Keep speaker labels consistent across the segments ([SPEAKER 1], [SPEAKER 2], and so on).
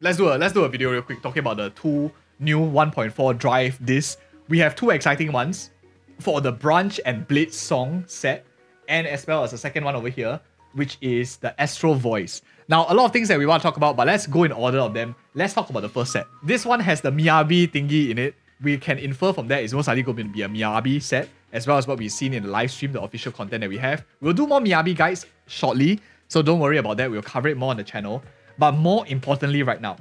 [SPEAKER 1] Let's do a video real quick talking about the two new 1.4 drive discs. We have two exciting ones for the Branch and Blitz song set, and as well as the second one over here, which is the Astral Voice. Now, a lot of things that we want to talk about, but let's go in order of them. Let's talk about the first set. This one has the Miyabi thingy in it. We can infer from that it's most likely going to be a Miyabi set, as well as what we've seen in the live stream, the official content that we have. We'll do more Miyabi guides shortly, so don't worry about that. We'll cover it more on the channel. But more importantly right now,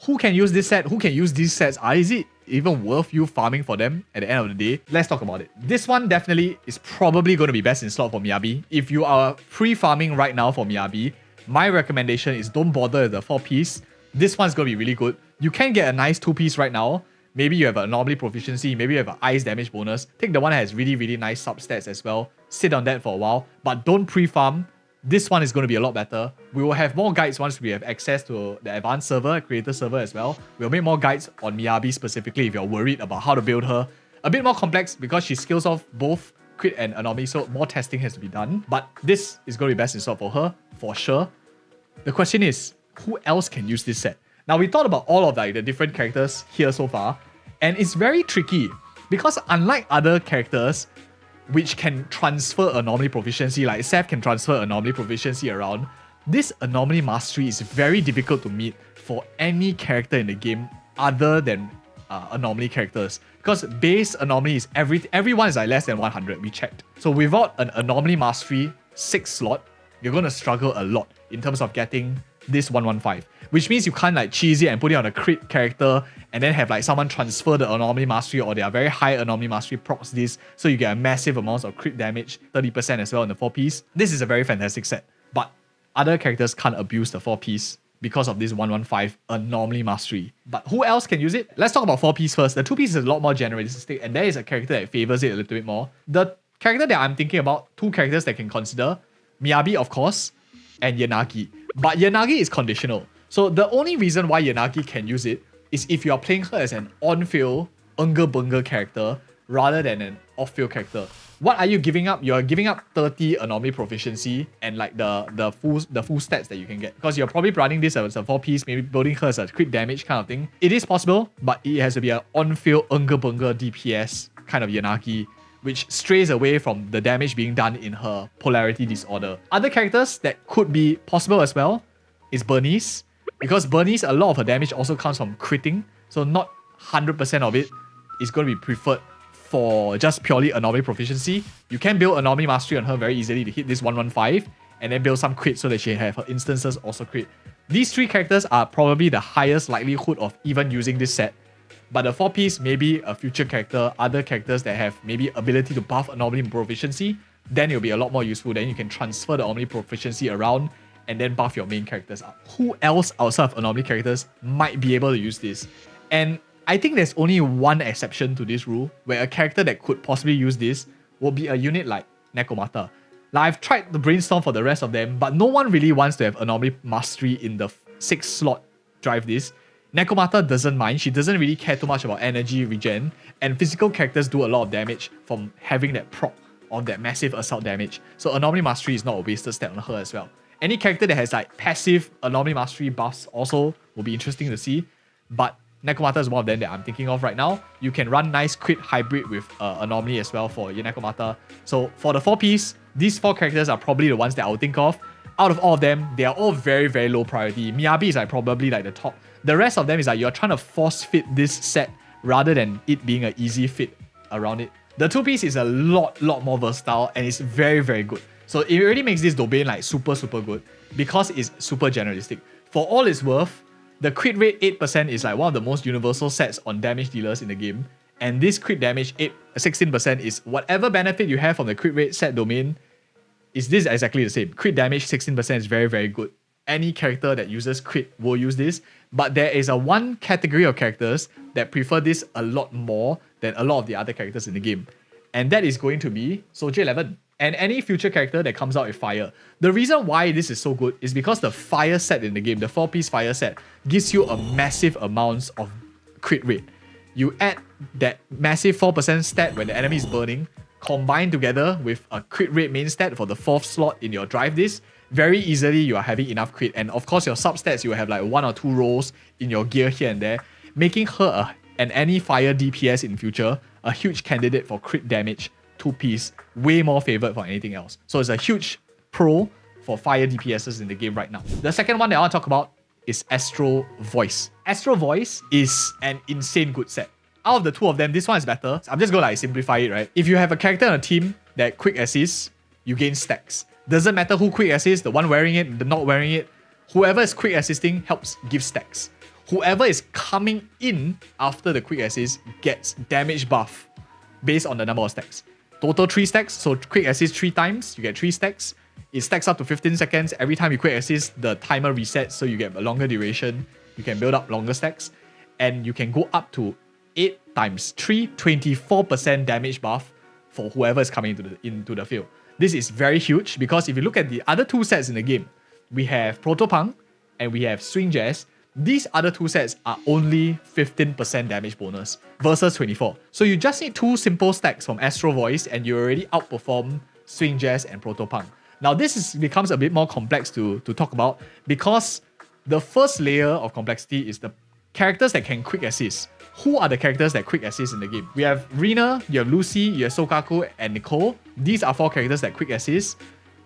[SPEAKER 1] who can use this set? Who can use these sets? Is it even worth you farming for them at the end of the day? Let's talk about it. This one definitely is probably going to be best in slot for Miyabi. If you are pre-farming right now for Miyabi, my recommendation is don't bother with the 4-piece. This one's going to be really good. You can get a nice 2-piece right now. Maybe you have an anomaly proficiency, maybe you have an ice damage bonus. Take the one that has really nice substats as well. Sit on that for a while, but don't pre-farm. This one is going to be a lot better. We will have more guides once we have access to the advanced server, creator server as well. We'll make more guides on Miyabi specifically if you're worried about how to build her. A bit more complex because she skills off both crit and anomaly, so more testing has to be done. But this is going to be best in store for her, for sure. The question is, who else can use this set? Now, we thought about all of the different characters here so far, and it's very tricky because unlike other characters, which can transfer anomaly proficiency, like Seth can transfer anomaly proficiency around, this anomaly mastery is very difficult to meet for any character in the game other than anomaly characters. Because base anomaly is everyone is like less than 100, we checked. So without an anomaly mastery 6 slot, you're going to struggle a lot in terms of getting this 115. Which means you can't like cheese it and put it on a crit character and then have like someone transfer the anomaly mastery or their very high anomaly mastery procs this, so you get a massive amount of crit damage, 30% as well in the 4-piece. This is a very fantastic set, but other characters can't abuse the 4-piece because of this 115 anomaly mastery. But who else can use it? Let's talk about 4-piece first. The 2-piece is a lot more generalistic, and there is a character that favors it a little bit more. The character that I'm thinking about, two characters that can consider, Miyabi of course, and Yanagi. But Yanagi is conditional. So the only reason why Yanagi can use it is if you are playing her as an on-field Unga character rather than an off-field character. What are you giving up? You're giving up 30 anomaly proficiency and like the full stats that you can get. Because you're probably running this as a 4-piece, maybe building her as a crit damage kind of thing. It is possible, but it has to be an on-field Unga DPS kind of Yanagi, which strays away from the damage being done in her polarity disorder. Other characters that could be possible as well is Bernice. Because Bernice, a lot of her damage also comes from critting, so not 100% of it is going to be preferred for just purely anomaly proficiency. You can build anomaly mastery on her very easily to hit this 115 and then build some crit so that she have her instances also crit. These 3 characters are probably the highest likelihood of even using this set. But the 4-piece, maybe a future character, other characters that have maybe ability to buff anomaly proficiency, then it'll be a lot more useful. Then you can transfer the anomaly proficiency around and then buff your main characters up. Who else outside of anomaly characters might be able to use this? And I think there's only one exception to this rule, where a character that could possibly use this will be a unit like Nekomata. Now, I've tried to brainstorm for the rest of them, but no one really wants to have anomaly mastery in the 6 slot drive this. Nekomata doesn't mind, she doesn't really care too much about energy regen, and physical characters do a lot of damage from having that proc of that massive assault damage. So anomaly mastery is not a wasted stat on her as well. Any character that has like passive anomaly mastery buffs also will be interesting to see, but Nekomata is one of them that I'm thinking of right now. You can run nice crit hybrid with anomaly as well for your Nekomata. So for the 4-piece, these 4 characters are probably the ones that I would think of. Out of all of them, they are all very low priority. Miyabi is like probably like the top. The rest of them is like you're trying to force fit this set rather than it being an easy fit around it. The 2-piece is a lot more versatile and it's very good. So it really makes this domain like super good because it's super generalistic. For all it's worth, the crit rate 8% is like one of the most universal sets on damage dealers in the game. And this crit damage 16% is whatever benefit you have from the crit rate set domain, is this exactly the same. Crit damage 16% is very good. Any character that uses crit will use this, but there is a one category of characters that prefer this a lot more than a lot of the other characters in the game. And that is going to be Soldier 11. And any future character that comes out with fire. The reason why this is so good is because the fire set in the game, the 4-piece fire set, gives you a massive amount of crit rate. You add that massive 4% stat when the enemy is burning, combined together with a crit rate main stat for the 4th slot in your drive disc, very easily you are having enough crit. And of course, your substats, you will have like 1 or 2 rolls in your gear here and there, making her and any fire DPS in future a huge candidate for crit damage 2-piece, way more favored for anything else. So it's a huge pro for fire DPSs in the game right now. The second one that I want to talk about is Astral Voice. Astral Voice is an insane good set. Out of the two of them, this one is better. I'm just going to like simplify it, right? If you have a character on a team that quick assists, you gain stacks. Doesn't matter who quick assists, the one wearing it, the not wearing it. Whoever is quick assisting helps give stacks. Whoever is coming in after the quick assist gets damage buff based on the number of stacks. Total 3 stacks, so quick assist 3 times, you get 3 stacks. It stacks up to 15 seconds. Every time you quick assist, the timer resets, so you get a longer duration. You can build up longer stacks. And you can go up to 8 times 3, 24% damage buff for whoever is coming into the field. This is very huge because if you look at the other 2 sets in the game, we have Protopunk and we have Swing Jazz. These other 2 sets are only 15% damage bonus versus 24. So you just need 2 simple stacks from Astral Voice and you already outperform Swing Jazz and Protopunk. Now this becomes a bit more complex to talk about because the first layer of complexity is the characters that can quick assist. Who are the characters that quick assist in the game? We have Rina, you have Lucy, you have Sokaku, and Nicole. These are 4 characters that quick assist.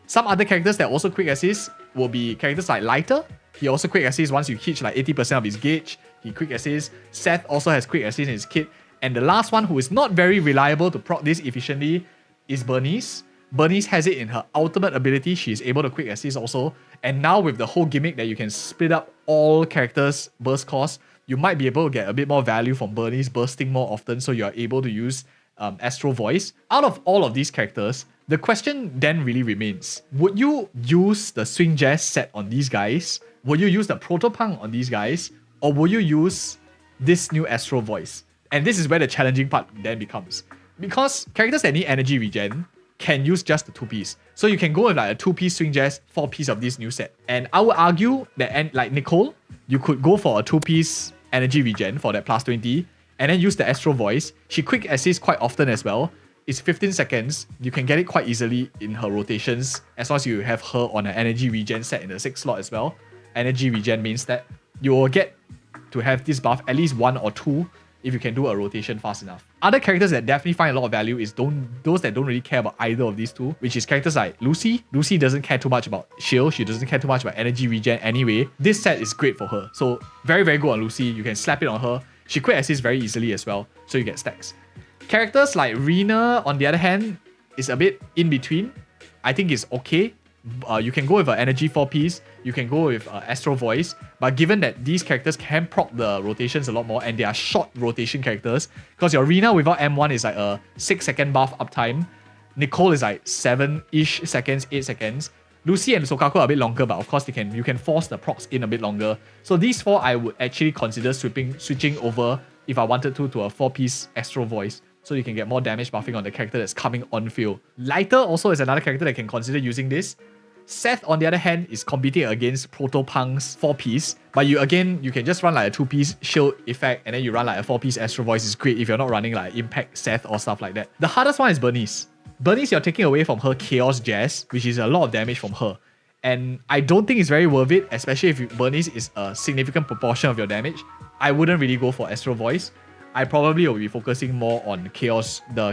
[SPEAKER 1] Some other characters that also quick assist will be characters like Lighter. He also quick assists once you hit like 80% of his gauge. He quick assists. Seth also has quick assist in his kit. And the last one who is not very reliable to proc this efficiently is Bernice. Bernice has it in her ultimate ability. She is able to quick assist also. And now with the whole gimmick that you can split up all characters' burst cost, you might be able to get a bit more value from Bernice bursting more often, so you are able to use Astral Voice. Out of all of these characters, the question then really remains, would you use the Swing Jazz set on these guys? Would you use the Protopunk on these guys? Or will you use this new Astral Voice? And this is where the challenging part then becomes. Because characters that need energy regen can use just the 2-piece. So you can go with like a 2-piece Swing Jazz, 4-piece of this new set. And I would argue that like Nicole, you could go for a 2-piece energy regen for that plus 20 and then use the Astral Voice. She quick assists quite often as well. It's 15 seconds. You can get it quite easily in her rotations as long as you have her on an energy regen set in the 6th slot as well. Energy regen means that you will get to have this buff at least 1 or 2 if you can do a rotation fast enough. Other characters that definitely find a lot of value is those that don't really care about either of these 2, which is characters like Lucy. Lucy doesn't care too much about shield. She doesn't care too much about energy regen anyway. This set is great for her. So very, very good on Lucy. You can slap it on her. She quick assists very easily as well, so you get stacks. Characters like Rina, on the other hand, is a bit in between. I think it's okay. You can go with an energy 4-piece. You can go with Astral Voice. But given that these characters can proc the rotations a lot more and they are short rotation characters, because your Rina without M1 is like a 6-second buff uptime. Nicole is like 7-ish seconds, 8 seconds. Lucy and Sokaku are a bit longer, but of course you can force the procs in a bit longer. So these 4 I would actually consider switching over if I wanted to a 4-piece Astral Voice, so you can get more damage buffing on the character that's coming on field. Lighter also is another character that can consider using this. Seth, on the other hand, is competing against Protopunk's 4-piece, but you can just run like a 2-piece shield effect and then you run like a 4-piece Astral Voice is great if you're not running like Impact Seth or stuff like that. The hardest one is Bernice. Bernice, you're taking away from her Chaos Jazz, which is a lot of damage from her. And I don't think it's very worth it, especially if Bernice is a significant proportion of your damage. I wouldn't really go for Astral Voice. I probably will be focusing more on the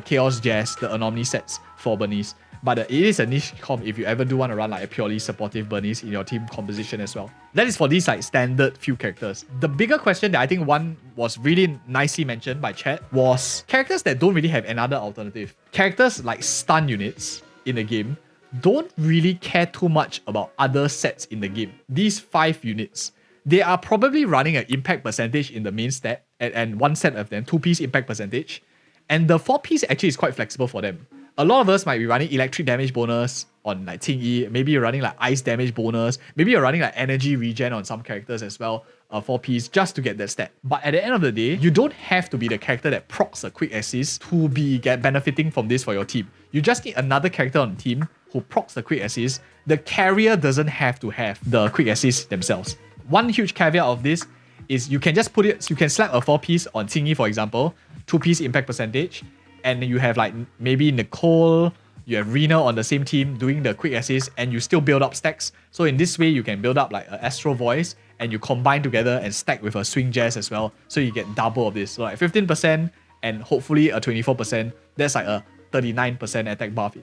[SPEAKER 1] Chaos Jazz, the Anomaly sets for Bernice. But it is a niche comp if you ever do want to run like a purely supportive Bernice in your team composition as well. That is for these like standard few characters. The bigger question that I think one was really nicely mentioned by chat was characters that don't really have another alternative. Characters like stun units in the game don't really care too much about other sets in the game. These 5 units, they are probably running an impact percentage in the main stat, and one set of them, 2-piece impact percentage. And the 4-piece actually is quite flexible for them. A lot of us might be running electric damage bonus on like Ting Yi, maybe you're running like ice damage bonus, maybe you're running like energy regen on some characters as well, 4-piece, just to get that stat. But at the end of the day, you don't have to be the character that procs a quick assist to be benefiting from this for your team. You just need another character on the team who procs the quick assist. The carrier doesn't have to have the quick assist themselves. One huge caveat of this is you can just you can slap a 4-piece on Ting Yi, for example, 2-piece impact percentage, and you have like maybe Nicole, you have Rena on the same team doing the quick assist, and you still build up stacks. So in this way, you can build up like an Astral Voice, and you combine together and stack with a Swing Jazz as well. So you get double of this. So like 15% and hopefully a 24%. That's like a 39% attack buff,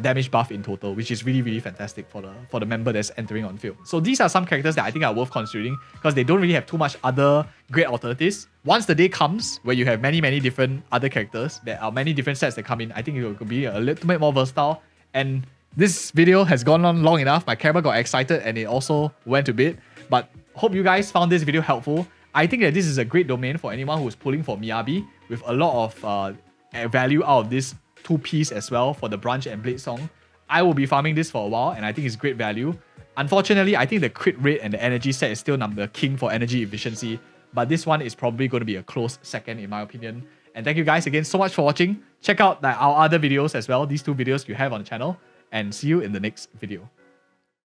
[SPEAKER 1] damage buff in total, which is really, really fantastic for the member that's entering on field. So these are some characters that I think are worth considering because they don't really have too much other great alternatives. Once the day comes where you have many, many different other characters, there are many different sets that come in, I think it will be a little bit more versatile. And this video has gone on long enough. My camera got excited and it also went to bed. But hope you guys found this video helpful. I think that this is a great domain for anyone who's pulling for Miyabi with a lot of value out of this 2-piece as well for the Branch and Blade Song. I will be farming this for a while and I think it's great value. Unfortunately, I think the crit rate and the energy set is still number king for energy efficiency, but this one is probably going to be a close second in my opinion. And thank you guys again so much for watching. Check out our other videos as well, these 2 videos you have on the channel, and see you in the next video.